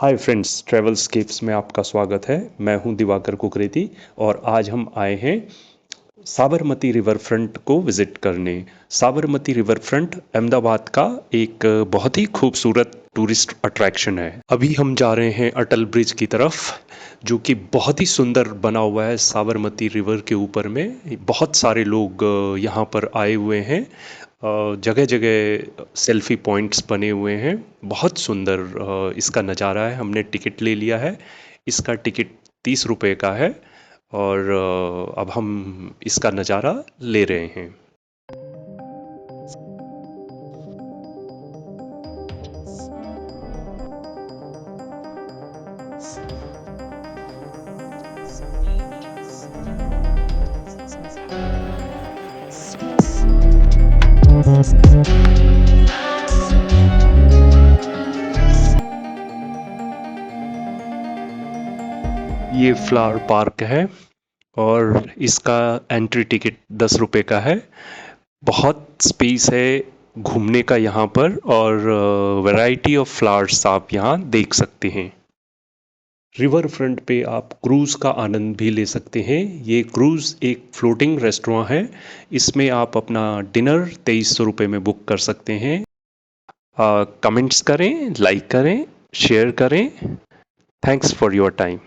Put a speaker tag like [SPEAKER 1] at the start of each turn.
[SPEAKER 1] Hi friends, ट्रैवलस्केप्स में आपका स्वागत है। मैं हूं दिवाकर कुकरेती और आज हम आए हैं साबरमती रिवर फ्रंट को विज़िट करने। साबरमती रिवर फ्रंट अहमदाबाद का एक बहुत ही खूबसूरत टूरिस्ट अट्रैक्शन है। अभी हम जा रहे हैं अटल ब्रिज की तरफ, जो कि बहुत ही सुंदर बना हुआ है साबरमती रिवर के ऊपर में। बहुत सारे लोग यहाँ पर आए हुए हैं। जगह जगह सेल्फी पॉइंट्स बने हुए हैं। बहुत सुंदर इसका नज़ारा है। हमने टिकट ले लिया है। इसका टिकट 30 रुपये का है और अब हम इसका नज़ारा ले रहे हैं। ये फ्लावर पार्क है और इसका एंट्री टिकट 10 रुपये का है। बहुत स्पेस है घूमने का यहाँ पर और वैरायटी ऑफ फ्लावर्स आप यहाँ देख सकते हैं। रिवर फ्रंट पे आप क्रूज़ का आनंद भी ले सकते हैं। ये क्रूज़ एक फ्लोटिंग रेस्टोरेंट है। इसमें आप अपना डिनर 2300 रुपये में बुक कर सकते हैं। कमेंट्स करें, लाइक करें, शेयर करें। Thanks for your time.